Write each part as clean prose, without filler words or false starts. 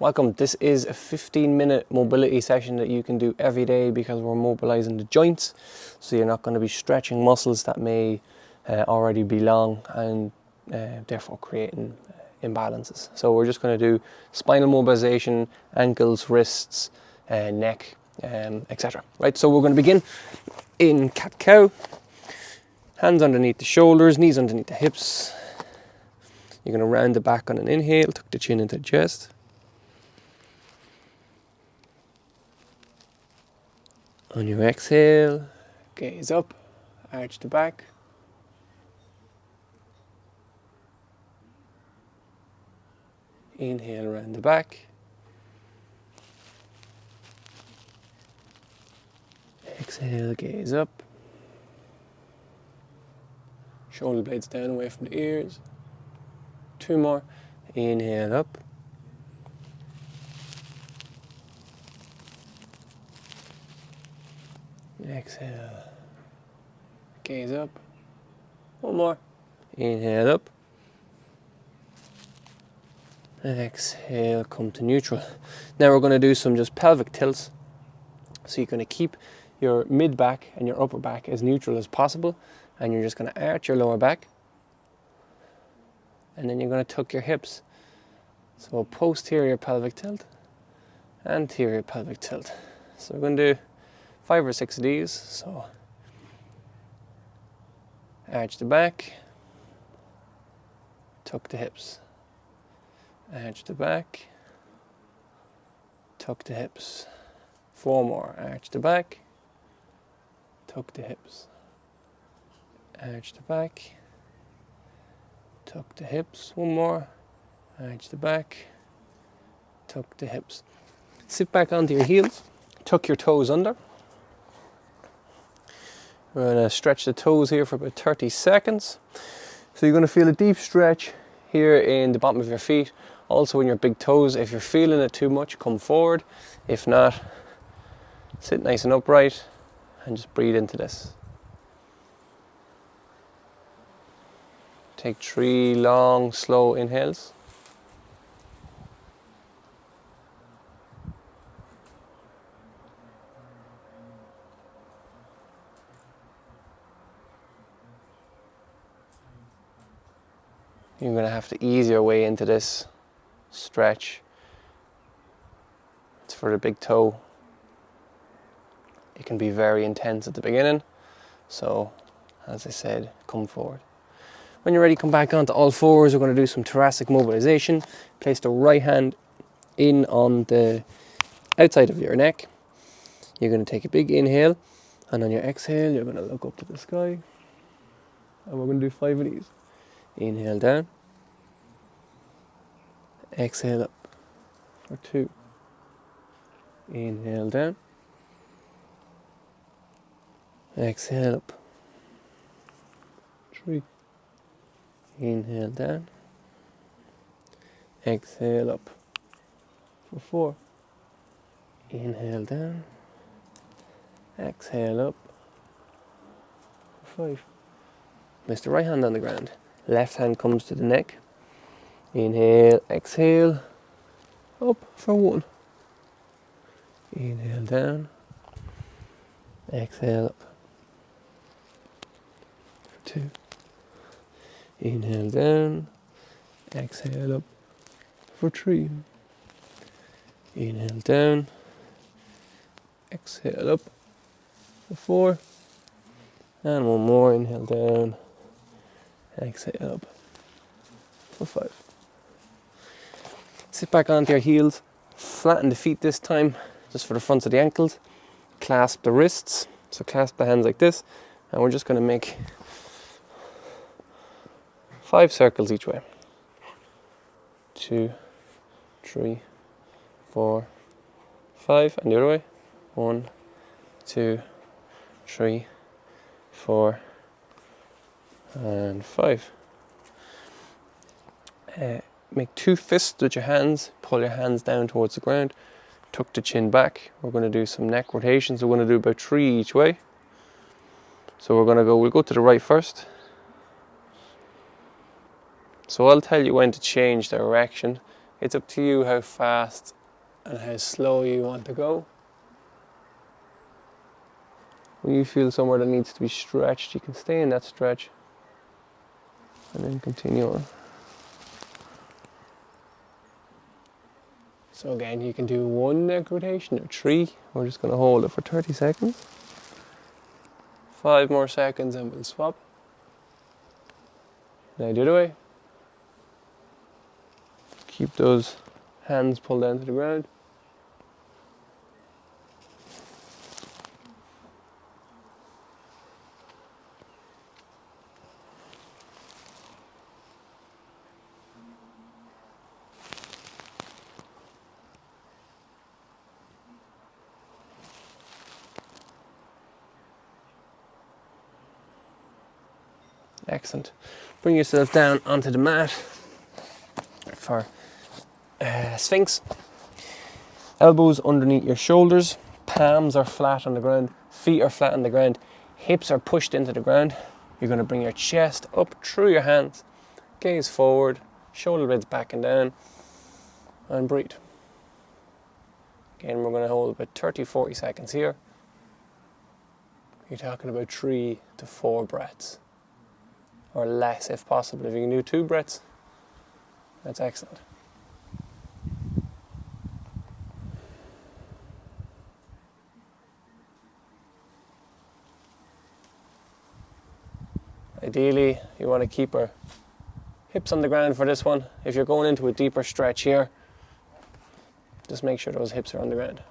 Welcome. This is a 15-minute mobility session that you can do every day because we're mobilizing the joints. So you're not going to be stretching muscles that may already be long and therefore creating imbalances. So we're just going to do spinal mobilization, ankles, wrists, neck, etc. Right, so we're going to begin in cat-cow. Hands underneath the shoulders, knees underneath the hips. You're going to round the back on an inhale, tuck the chin into the chest. On your exhale, gaze up, arch the back. Inhale around the back. Exhale, gaze up. Shoulder blades down away from the ears. 2 more. Inhale up. Exhale. Gaze up. 1 more. Inhale up. Exhale, come to neutral. Now we're going to do some just pelvic tilts. So you're going to keep your mid back and your upper back as neutral as possible. And you're just going to arch your lower back. And then you're going to tuck your hips. So posterior pelvic tilt, anterior pelvic tilt. So we're going to do 5 or 6 of these. So arch the back, tuck the hips. Arch the back, tuck the hips. 4 more. Arch the back, tuck the hips. Arch the back, tuck the hips. 1 more. Arch the back, tuck the hips. Sit back onto your heels, tuck your toes under. We're going to stretch the toes here for about 30 seconds. So you're going to feel a deep stretch here in the bottom of your feet, also in your big toes. If you're feeling it too much, come forward. If not, sit nice and upright and just breathe into this. Take 3 long, slow inhales. You're going to have to ease your way into this stretch. It's for the big toe. It can be very intense at the beginning. So, as I said, come forward. When you're ready, come back onto all fours. We're going to do some thoracic mobilization. Place the right hand in on the outside of your neck. You're going to take a big inhale. And on your exhale, you're going to look up to the sky. And we're going to do 5 of these. Inhale down. Exhale up for 2. Inhale down. Exhale up. 3. Inhale down. Exhale up for 4. Inhale down. Exhale up for 5. Place the right hand on the ground. Left hand comes to the neck. Inhale, exhale, up for 1. Inhale down. Exhale up for 2. Inhale down. Exhale up for 3. Inhale down. Exhale up for 4. And 1 more. Inhale down. Exhale up for 5. Sit back onto your heels, flatten the feet this time, just for the fronts of the ankles. Clasp the wrists, so clasp the hands like this, and we're just going to make 5 circles each way. 2, 3, 4, 5, and the other way. 1, 2, 3, 4, and 5. Make 2 fists with your hands. Pull your hands down towards the ground. Tuck the chin back. We're going to do some neck rotations. We're going to do about 3 each way. So we'll go to the right first. So I'll tell you when to change direction. It's up to you how fast and how slow you want to go. When you feel somewhere that needs to be stretched, you can stay in that stretch and then continue on. So again, you can do 1 neck rotation or 3. We're just going to hold it for 30 seconds. 5 more seconds and we'll swap. Now the other way. Keep those hands pulled down to the ground. Excellent. Bring yourself down onto the mat for Sphinx. Elbows underneath your shoulders, palms are flat on the ground, feet are flat on the ground, hips are pushed into the ground. You're going to bring your chest up through your hands, gaze forward, shoulder blades back and down, and breathe. Again, we're going to hold about 30-40 seconds here. You're talking about 3 to 4 breaths. Or less if possible. If you can do 2 breaths, that's excellent. Ideally, you want to keep our hips on the ground for this one. If you're going into a deeper stretch here, just make sure those hips are on the ground.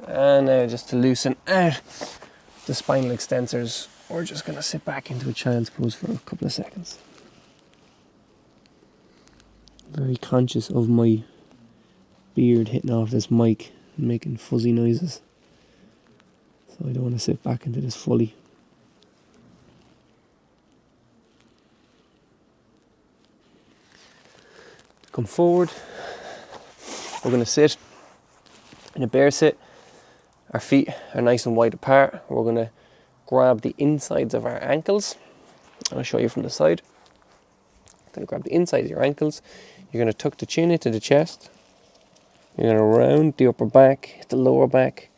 And now just to loosen out the spinal extensors, we're just going to sit back into a child's pose for a couple of seconds. Very conscious of my beard hitting off this mic and making fuzzy noises. So I don't want to sit back into this fully. Come forward. We're going to sit in a bear sit. Our feet are nice and wide apart. We're going to grab the insides of our ankles. I'll show you from the side. Going to grab the insides of your ankles. You're going to tuck the chin into the chest. You're going to round the upper back, the lower back.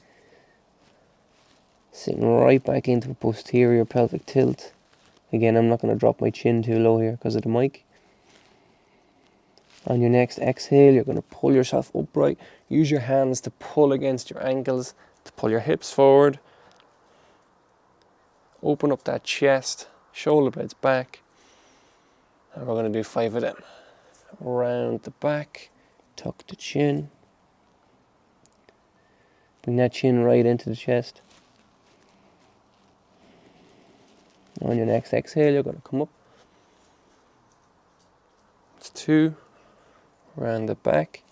Sitting right back into a posterior pelvic tilt. Again, I'm not going to drop my chin too low here because of the mic. On your next exhale, you're going to pull yourself upright. Use your hands to pull against your ankles, to pull your hips forward. Open up that chest, shoulder blades back. And we're going to do 5 of them. Round the back, tuck the chin. Bring that chin right into the chest. On your next exhale, you're going to come up. It's 2. Round the back.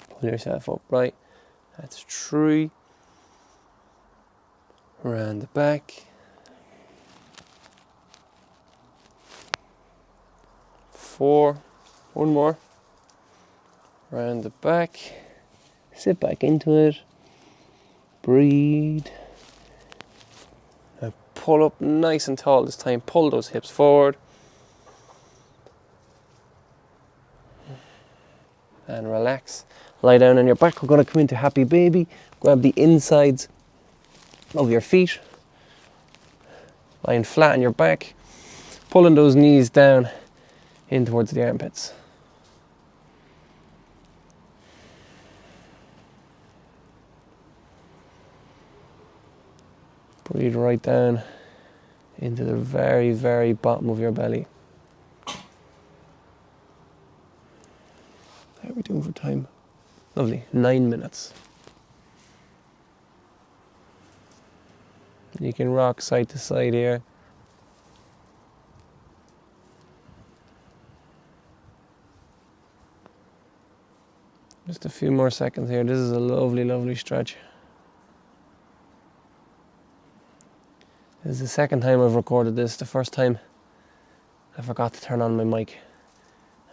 Pull yourself upright. That's 3. Round the back. 4. 1 more. Round the back. Sit back into it. Breathe. Now pull up nice and tall this time. Pull those hips forward. And relax. Lie down on your back. We're going to come into happy baby. Grab the insides of your feet. Lying flat on your back. Pulling those knees down in towards the armpits. Breathe right down into the very, very bottom of your belly. How are we doing for time? Lovely, 9 minutes. You can rock side to side here. Just a few more seconds here. This is a lovely, lovely stretch. This is the second time I've recorded this. The first time I forgot to turn on my mic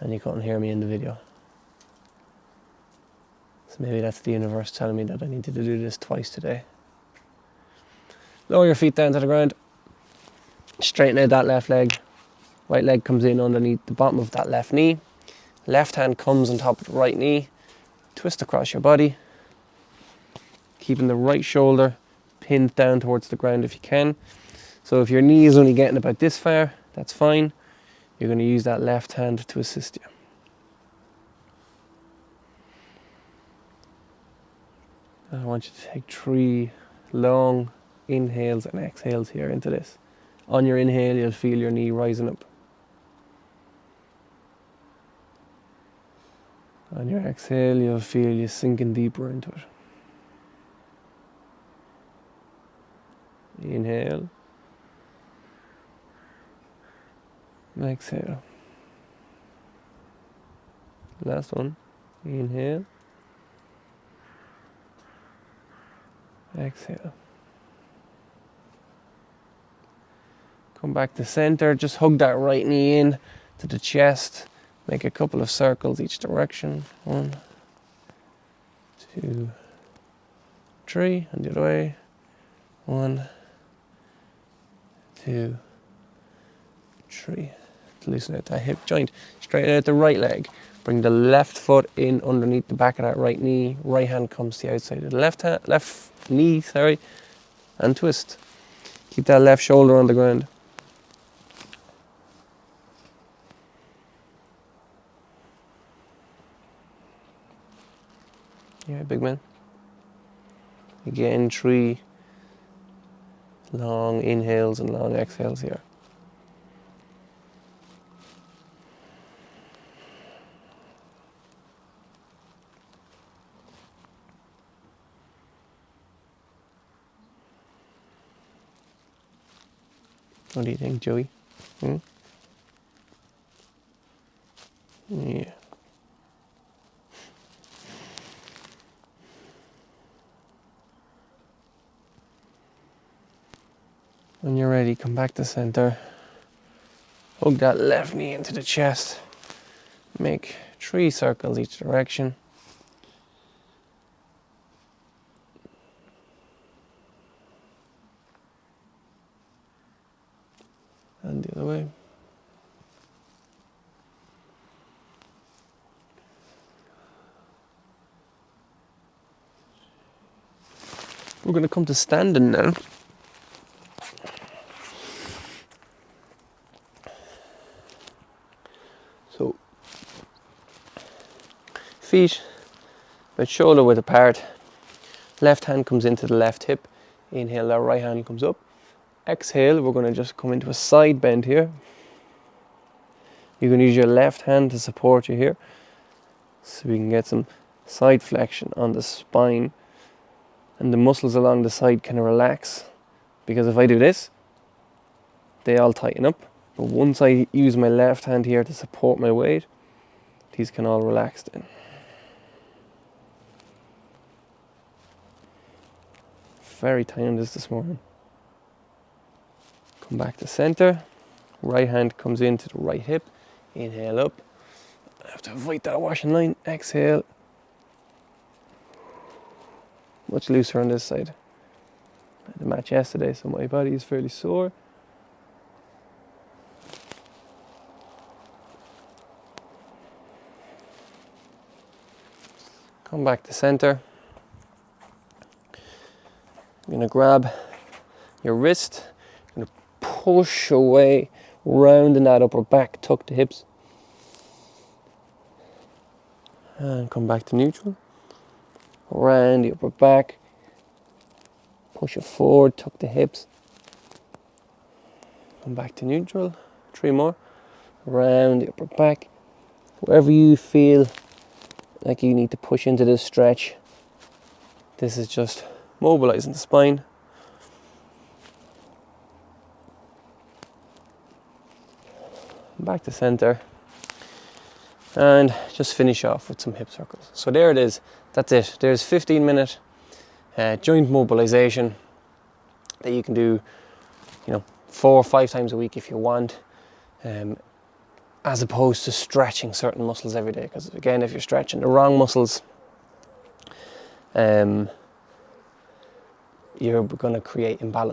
and you couldn't hear me in the video. So maybe that's the universe telling me that I needed to do this twice today. Lower your feet down to the ground. Straighten out that left leg. Right leg comes in underneath the bottom of that left knee. Left hand comes on top of the right knee. Twist across your body. Keeping the right shoulder pinned down towards the ground if you can. So if your knee is only getting about this far, that's fine. You're going to use that left hand to assist you. I want you to take 3 long inhales and exhales here into this. On your inhale, you'll feel your knee rising up. On your exhale, you'll feel you sinking deeper into it. Inhale. Exhale. Last one. Inhale. Exhale. Come back to center. Just hug that right knee in to the chest. Make a couple of circles each direction. 1, 2, 3. And the other way. 1, 2, 3. To loosen out that hip joint. Straighten out the right leg. Bring the left foot in underneath the back of that right knee. Right hand comes to the outside of the left knee, and twist. Keep that left shoulder on the ground. Yeah, big man. Again, 3 long inhales and long exhales here. What do you think, Joey? Yeah. When you're ready, come back to center. Hug that left knee into the chest. Make 3 circles each direction. And the other way. We're going to come to standing now. So, feet about shoulder width apart. Left hand comes into the left hip. Inhale, that right hand comes up. Exhale, we're going to just come into a side bend here. You can use your left hand to support you here, so we can get some side flexion on the spine, and the muscles along the side can relax, because if I do this, they all tighten up. But once I use my left hand here to support my weight, these can all relax then. Very tight on this morning. Come back to center. Right hand comes into the right hip. Inhale up. I have to avoid that washing line. Exhale. Much looser on this side. I had a match yesterday, so my body is fairly sore. Come back to center. You're going to grab your wrist. You're going to push away, rounding that upper back, tuck the hips. And come back to neutral. Round the upper back. Push it forward, tuck the hips. Come back to neutral. 3 more. Round the upper back. Wherever you feel like you need to push into this stretch, this is just mobilizing the spine. Back to center. And just finish off with some hip circles. So there it is. That's it. There's 15-minute joint mobilization that you can do, 4 or 5 times a week if you want, as opposed to stretching certain muscles every day. Because again, if you're stretching the wrong muscles, you're going to create imbalance.